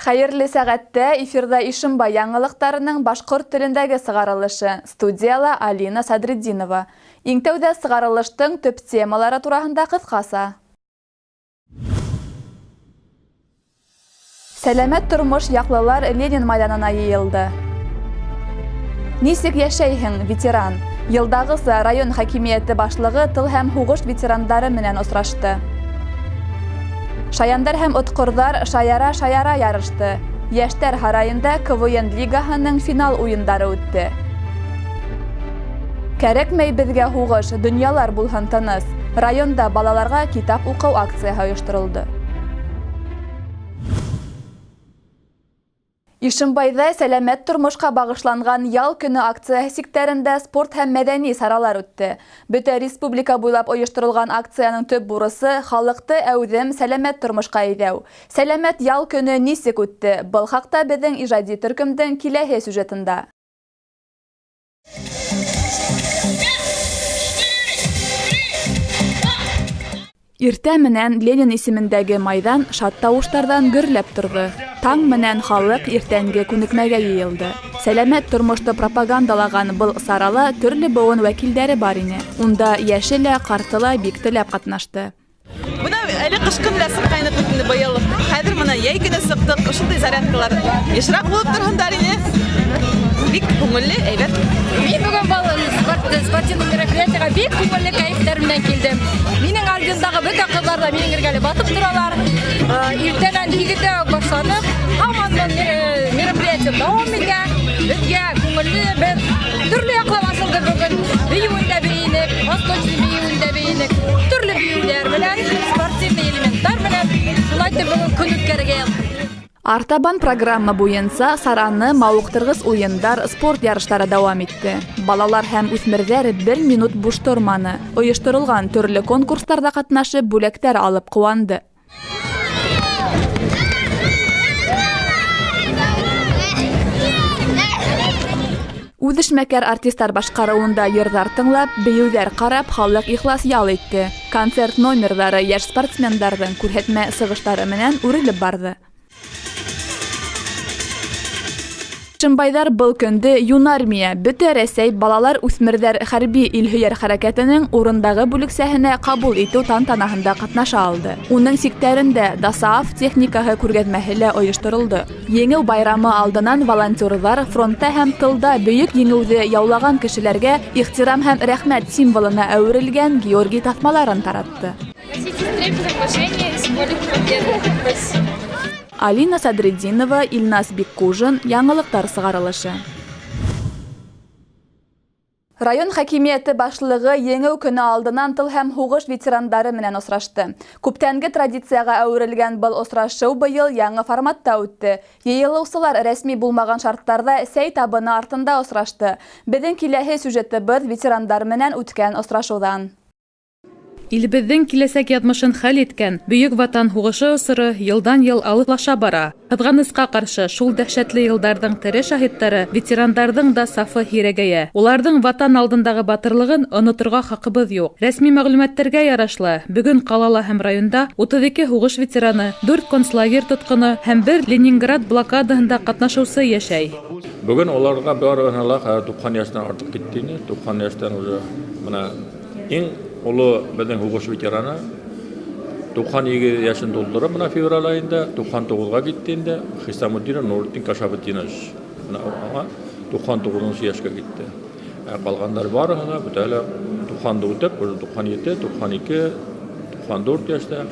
Хәерле сәгатьтә эфирда Ишембай яңалыктарының башкорт телендәге сыгарылышы. Студияла Алина Садретдинова. Иң тәүдә сыгарылыштың төп темалары турында кыскаса. Сәламәт тормыш яклылар Ленин майданына йыелды. Нисек яшәйһең, ветеран? Елдагысы район хакимияте башлыгы тыл һәм һугыш ветерандары менән осрашты. Шаяндар һәм откордар шаяра ярышты. Яшьтәр һарайында КВН лигаһының финал уеннары үтте. Кәрәкмәй безгә һугыш, дөньялар булһын тыныс. Районда балаларга китап укыу акцияһы оештырылды. Ишембайда сәламәт тормышка багышланган ял көне акциясе сиктәрендә спорт һәм мәдәни саралар үтте. Бөтә республика буйлап оештырылган акцияның төп бурысы халыкты әүдем сәламәт тормышка әйдәү. Сәламәт ял көне нисек үтте? Был хакта безнең иҗади төркемдән киләһе сюжетында. Иртә менән Ленин исемендәге майдан шат тавыштардан гөрләп торды. Таң менән халык иртәнге күнекмәгә йыелды. Сәламәт тормышты пропагандалаган был сарала төрле буын вәкилләре бар ине. Унда яшелә, картыла бик теләп катнашты. Бuna әле кышкы белән сыккайнык инде быел. Хәзер моны яй көне сыктык, ошондай зарядкалар ешрак булып торгандар иде. Бик күңелле, әйбәт. Мин бүген спортивный мероприятиягә бик күңелле кайфтар белән килдем. Минең алдымдагы бөтен кызлар да минең иргәле батып торалар. Иртәннән 7-дә башланып, һаман мероприятие дәвам итә. Безгә күңелле бер төрле яклап асылды бүген. Биюендә бейнек, восточный биюендә бейнек. Төрле биюләр белән, спортивный элементтар белән шулай итеп бүген көн үткәргән. Артабан программа буенча сараны мавыктыргыс уендар, спорт ярышлары дәвам итте. Балалар һәм үсмерләр 1 минут буш торманы. Оештырылган төрле конкурсларда катнашып, бүләктәр алып куанды. Үҙешмәкәр артистлар башҡарыуында йырҙар тыңлап, бейеүҙәр ҡарап, халыҡ ихлас ял итте. Концерт номерҙары йәш спортсмендарҙың күрһәтмә сығыштары менән үрелеп барды. Ишембайҙар был көндө юнармия, бөтә Рәсәй балалар үҫмерҙәр хәрби илһөйәр хәрәкәтенең урындағы бүлексәһенә ҡабул итеү тантанаһында ҡатнаша алды. Уның сиктәрендә ДОСААФ техникаһы күргәҙмәһе лә ойошторолдо. Еңеү байрамы алдынан волонтерҙар фронтта һәм тылда бөйөк еңеүҙе яулаған кешеләргә ихтирам һәм рәхмәт символына әүерелгән Георгий таҫмаларын таратты. Алина Садретдинова, Илнас Биккужин, яңылыктар сыгарылышы. Район хакимияте башлыгы еңеү көне алдынан тыл һәм һугыш ветерандары менән осрашты. Күптәнге традицияга әүерелгән был осрашыу быйыл яңы форматта үтте. Йыйылыусылар рәсми булмаган шарттарда сәй табыны артында осрашты. Безнең киләһе сюжетыбыҙ ветерандар менән үткән осрашыуҙан. Илебеҙҙең киләсәк яҙмышын хәл иткән Бөйөк Ватан һуғышы осоро йылдан-йыл алыҫлаша бара. Ҡыҙғанысҡа ҡаршы, шул дәһшәтле йылдарҙың тере шаһиттары, ветерандарҙың да сафы һирәгәйә. Уларҙың ватан алдындағы батырлығын оноторға хаҡыбыҙ юҡ. Рәсми мәғлүмәттәргә ярашлы, бөгөн ҡалала һәм районда 32 һуғыш ветераны, 4 концлагер тотҡоно һәм 1 Ленинград блокадаһында ҡатнашыусы йәшәй. Бөгөн уларға барыһына ла 90 йәштән артыҡ китте ине. 90 йәштән уже бына иң олы беҙҙең һуғыш ветераны 92 йәшен тултырып, бына февраль айында 99-ға китте инде. Хисамуддинов Нуретдин Кашабетдинович 99 йәшкә китте. Ҡалғандар барыһына бөтәле 90-ды үтеп, 97, 92, 94 йәштә.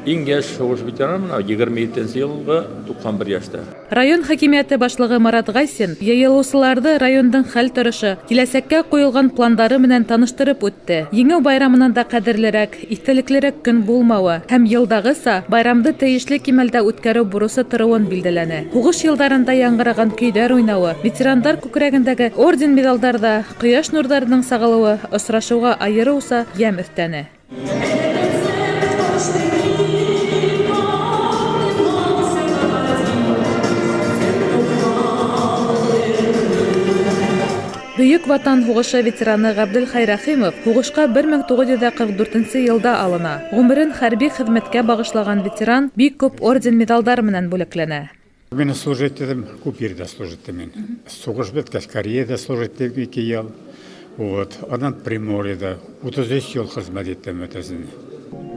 Иң йәш һуғыш ветераны 27-нче йылғы 91 йәштә. Район хакимияте башлығы Марат Ғайсин йыйылыусыларҙы райондың хәл торышы, киләсәккә ҡуйылған пландары менән таныштырып үтте. Еңеү байрамынан да ҡәҙерлерәк, иҫтәлеклерәк көн булмауы һәм йылдағыса байрамды тейешле кимәлдә үткәреү бурысы тороуын билдәләне. Һуғыш йылдарында яңғыраған көйҙәр уйнауы, ветерандар күкрәгендәге орден-медалдарҙа ҡояш нурҙарының сағылыуы осрашыуға айырыуса йәм өҫтәне. Бөйөк Ватан һуғышы ветераны Ғабдел Рәхимов һуғышҡа 1944 йылда алына. Ғүмерен хәрби хеҙмәткә бағышлаған ветеран бик күп орден-медалдар менән бүләкләнә. Мен служить едім, көп жерде служить мен. Соғыш біткәш Кореяда служить 2 ел. Вот, анан Приморьеда 33 ел хезмәт иттем өтәсен.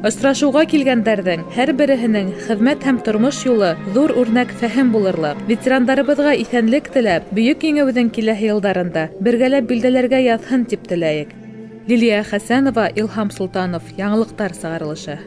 Осрашуга килгәндәрҙең һәр береһенең хеҙмәт һәм тормош юлы ҙур үрнәк фәһем булырлыҡ. Ветерандарыбыҙға иҫәнлек теләп, бөйөк еңеүҙең киләһе йылдарында бергәләп билдәләргә яҙһын тип теләйек. Лилия Хәсәнова, Илһам Султанов, Яңылыҡтар сығарылышы.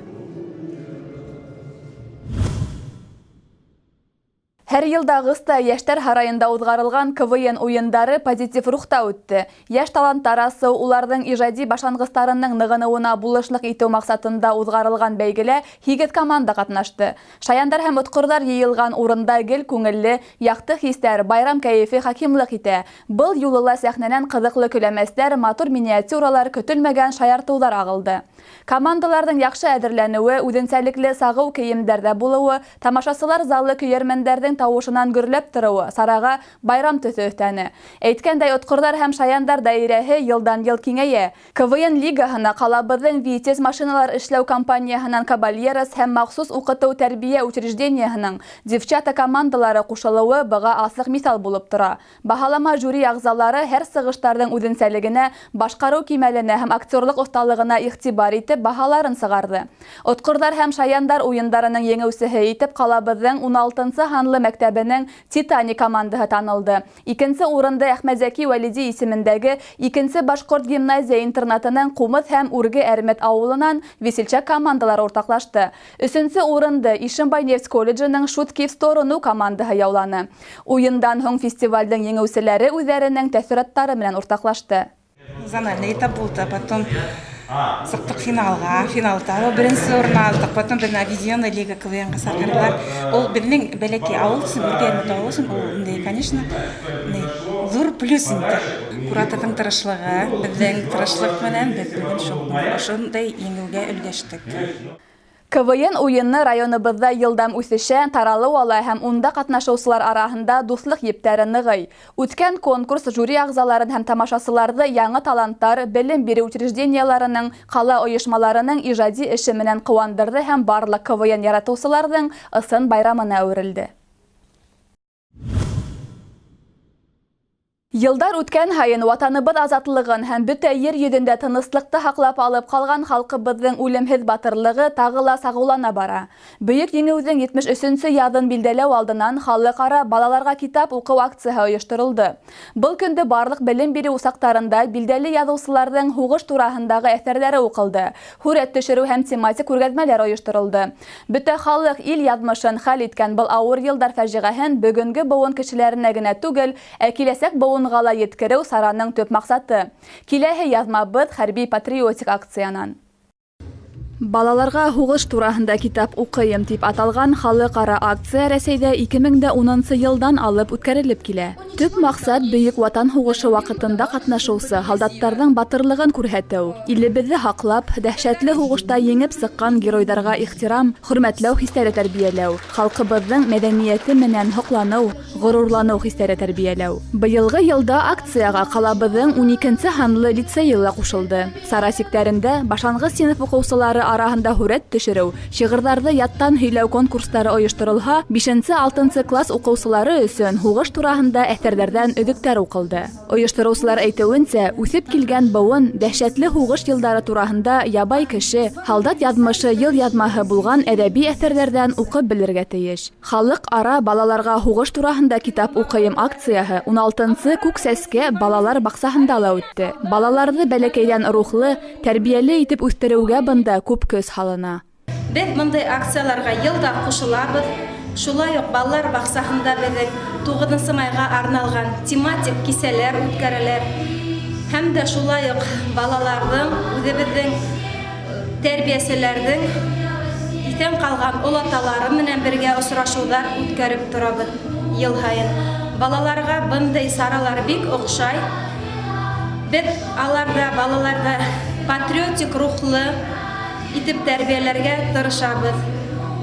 Һәр йылда Ағыста Йәштәр һарайында уҙғарылған КВН уйындары позитив рухта үтте. Йәш таланттар асыу, уларҙың ижади башанғыстарының нығыныуына булышлыҡ итеү маҡсатында уҙғарылған бәйгелә 8 команда ҡатнашты. Шаяндар һәм отҡорҙар йыйылған урында гел күңелле, яҡты хистәр, байрам кәйефе хакимлыҡ итә. Был юлы ла сәхнәнән ҡыҙыҡлы көләмәстәр, матур миниатюралар, көтөлмәгән шаяртыуҙар ағылды. Командаларҙың яҡшы әҙерләнеүе, үҙенсәлекле сағыу кейемдәрҙә булыуы, тамашасылар залы көйәрмәндәрҙең тауышынан гөрләп тороуы сараға байрам төҫө өҫтәне. Әйткәндәй, отҡорҙар һәм шаяндар даирәһе йылдан-йыл киңәйә. КВН лигаһына ҡалабыҙҙың Витязь машиналар эшләү компанияһынан Кабальерос һәм махсус уҡытыу тәрбиә учреждениеһының девчата командалары ҡушылыуы быға асыҡ миҫал булып тора. Баһалама жюри ағзалары һәр сығыштарҙың үҙенсәлегенә, башҡарыу кимәленә һәм актерлыҡ оҫталығына иғтибар итеп баһаларын сығарҙы. Отҡорҙар һәм шаяндар уйындарының еңеүсеһе итеп ҡалабыҙҙың 16-нсы һанлы мәктәбенең Титани командаһы танылды. Икенсе урынды Әхмәзәки Вәлиди исемендәге 2-нсе Башҡорт гимназия интернатының Ҡумыҙ һәм Үрге Әрмәт ауылынан Весельчак командалары уртаҡлашты. 3-нсе урынды Ишембай нефть колледжының Шутки в сторону командаһы яуланы. Уйындан һуң фестивалдың еңеүселәре үҙҙәренең тәьҫораттары менән уртаҡлашты. Зональный этап булды, потом сыҡтыҡ финалға, финалда беренсе урын алдыҡ, потом беҙҙе объединенная лига КВН-ға саҡырҙылар. Ул беҙҙең бәләкәй ауыл өсөн, Үрге Әрмәт ауылы өсөн, ул, конечно, ҙур плюс инде. Кураторҙың тырышлығы, беҙҙең тырышлыҡ менән беҙ бөгөн ошондай еңеүгә өлгәштек. КВН уйыны районыбыҙҙа йылдам үҫешә, таралыу ала һәм унда ҡатнашыусылар араһында дуҫлыҡ ептәре нығый. Үткән конкурс жюри ағзаларын һәм тамашасыларҙы яңы таланттар, белем биреү учрежденияларының, ҡала ойошмаларының ижади эше менән ҡыуандырҙы һәм барлыҡ КВН яратыусыларҙың ысын байрамына әүерелде. Йылдар үткән һайын ватаныбыҙ азатлығын һәм бөтә ер йөҙөндә тыныслыҡты һаҡлап алып ҡалған халҡыбыҙҙың үлемһеҙ батырлығы тағы ла сағыулана бара. Бөйөк еңеүҙең 73-нсе яҙын билдәләү алдынан халыҡ-ара балаларға китап уҡыу акцияһы ойошторолдо. Был көндө барлыҡ белем биреү усаҡтарында билдәле яҙыусыларҙың һуғыш тураһындағы әҫәрҙәре уҡылды. Һүрәт төшөрөү һәм тематик күргәҙмәләр ойошторолдо. Бөтә халыҡ ил яҙмышын хәл иткән был ауыр йылдар фажиғәһен бөгөнгө быуын кешеләренә генә түгел, ә киләсәк быуын ғала еткереү сараның төп маҡсаты. Киләһе яҙмабыҙ хәрби-патриотик акциянан. Балаларға һуғыш тураһында китап уҡыйым тип аталған халыҡ-ара акция Рәсәйҙә 2010 йылдан алып үткәрелеп килә. Төп маҡсат бөйөк ватан һуғышы ваҡытында ҡатнашыусы һалдаттарҙың батырлығын күрһәтеү, илебеҙҙе һаҡлап, дәһшәтле һуғышта еңеп сыҡҡан геройҙарға ихтирам, хөрмәтләү хистәре тәрбиәләү, халҡыбыҙҙың мәҙәниәте менән һоҡланыу, ғорурланыу хистәре тәрбиәләү. Быйылғы йылда акцияға ҡалабыҙҙың 12-нсе һанлы лицейы ла ҡушылды. Сара сиктәрендә башанғыс синыф уҡыусылары араһында һүрәт төшөрөү, шиғырҙарҙы яттан һөйләү конкурстары ойошторолһа, 5-6 класс уҡыусылары өсөн һуғыш тураһында әҫәрҙәрҙән өҙөктәр уҡылды. Ойоштороусылар әйтеүенсә, үҫеп килгән быуын дәһшәтле һуғыш йылдары тураһында ябай кеше, һалдат яҙмышы йыл яҙмаһы булған әҙәби әҫәрҙәрҙән уҡып белергә тейеш. Халыҡ-ара балаларға һуғыш тураһында китап уҡыйым акцияһы 16-нсы Күк сәскә балалар баҡсаһында ла үтте. Балаларҙы бәләкәйҙән рухлы, тәрбиәле итеп үҫтереүгә бында күп көс һалына. Беҙ мындай акцияларға йылда ҡушылабыҙ. Шулай уҡ балалар баҡсаһында беҙҙең 9 майға арналған тематик кисәләр үткәрәләр. Һәм дә шулай уҡ балаларҙың, үҙебеҙҙең тәрбиәселәрҙең иҫән ҡалған олаталары менән бергә осрашыуҙар үткәреп торабыҙ йыл һайын. Балаларға бындай саралар бик оҡшай. Беҙ балаларҙа патриотик рухлы итеп тәрбиәләргә тырышабыҙ.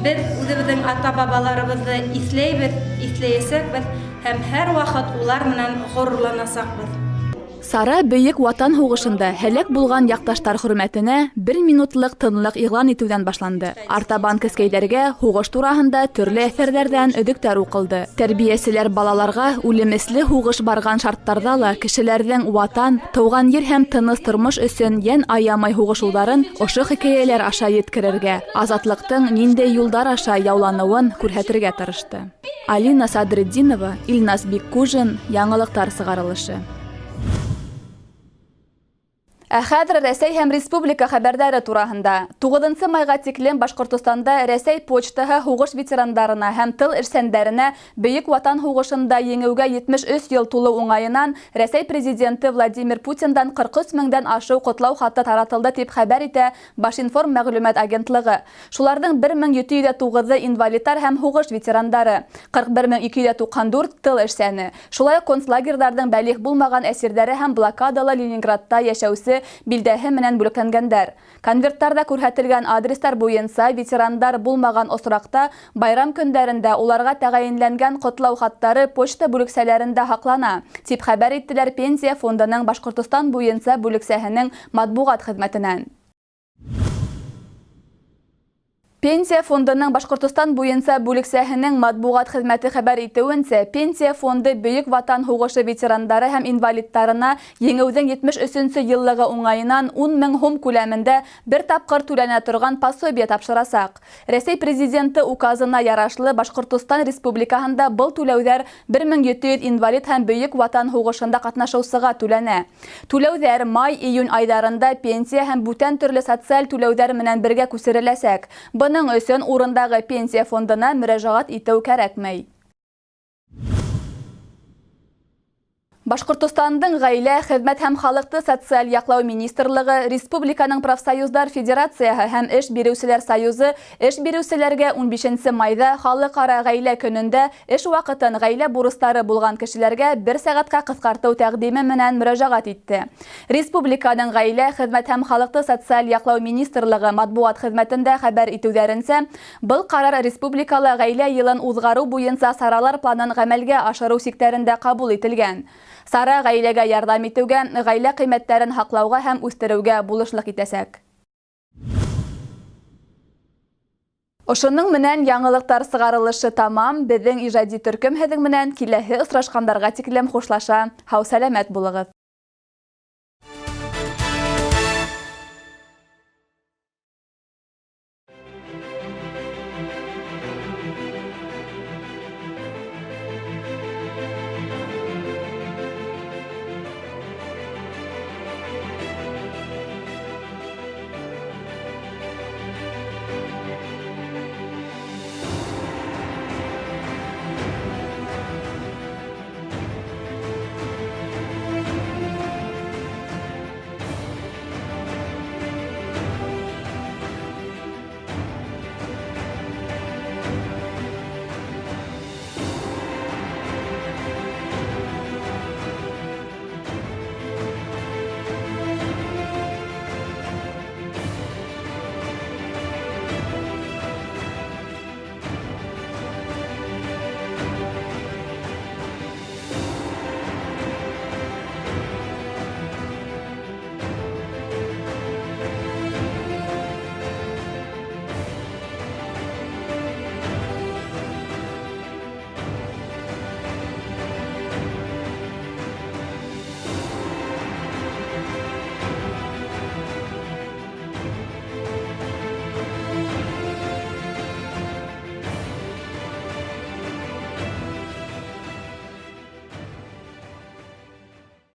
Беҙ үҙебеҙҙең ата-бабаларыбыҙҙы иҫләйбеҙ, иҫләйәсәкбеҙ һәм һәр ваҡыт улар менән ғорурланасаҡбыҙ. Сара Бөйек Ватан һугышында һәлак булган якташтар хөрмәтенә 1 минутлык тынлык игълан итүдән башланды. Артабан кескәйләргә һугыш турында төрле әсәрләрдән өдүктәр укылды. Тәрбияселәр балаларга үлемесле һугыш барган шарттарда ла кешеләрнең ватан, тыуган ер һәм тыныс тормыш өчен ян аямай һугышуларын ошо хикәяләр аша yetkерергә, азатлыктың ниндәй юлдар аша яулануын күрһәтергә тырышты. Алина Садриддинова, Илназ Биккужин, яңалыктар сыгарылышы. Ә хәзер Рәсәй һәм республика хәбәрдәре турында. 9 майга тиклем Башкортостанда Рәсәй почтаһы һугыш ветерандарына һәм тыл эшчәннәренә Бөек Ватан һугышында еңүгә 73 ел тулу уңаеннан Рәсәй президенты Владимир Путиндан 43 меңдән ашу котлау хаты таратылды дип хәбәр итә Башинформ мәгълүмат агентлыгы. Шуларның 1709-ы инвалидтар һәм һугыш ветерандары, 41294 тыл эшчәне. Шулай концлагерьләрдән бәлиғ булмаган әсирләре һәм блокадалы Ленинградта яшәүсе билдәһе менән бүләкләнгәннәр. Конверттарда күрһәтелгән адреслар буенча ветерандар булмаган осракта байрам көндәрендә уларга тәгаенләнгән котлау хаттары почта бүлексәләрендә һаклана, дип хәбәр иттеләр Пенсия фондының Башкортостан буенча бүлексәһенең матбугат хезмәтеннән. Пенсия фондының Башкортостан буенча бүлексәһенең матбугат хезмәте хәбәр итүенчә, Пенсия фонды Бөек Ватан һугышы ветерандары һәм инвалидтарына еңүдән 73нче еллыгы уңаеннан 10 мең һум күләмендә бер тапкыр түләнә торган пособие тапшырасак. Рәсәй президенты указына ярашлы Башкортостан республикаһында был түләүләр 1700 инвалид һәм Бөек Ватан һугышында катнашучыга түләнә. Түләүләр май-июнь айдарында пенсия һәм бүтән төрле социаль түләүләр менән бергә күчереләсәк. Буның өчен урындагы пенсия фондына мөрәҗәгать итү кәрәкмәй. Башкортостандың Гаилә, хезмәт һәм халыкты социаль яклау министрлыгы, Республиканың профсоюздар федерацияһы һәм эш бирүчеләр союзы эш бирүчеләргә 15 майда халыкара гаилә көнендә эш вакытын гаилә бурычлары булган кешеләргә 1 сәгатькә кыскарту тәкъдиме менән мөрәҗәгать итте. Республиканың Гаилә, хезмәт һәм халыкты социаль яклау министрлыгы матбугат хезмәтендә хәбәр итүләренчә, был карар республикалы гаилә елын узгару буенча саралар планын гамәлгә ашыру сиктәрендә кабул ителгән. Сара гаиләгә ярдәм итүгә, гаилә кыйммәтләрен һаклауга һәм үстерүгә булышлык итәсәк. Ошының менән яңалыктар сыгарылышы тамам. Безнең иҗади төркем һеҙҙең менән киләһе осрашҡандарға тиклем хушлаша. Һау сәләмәт булығыҙ.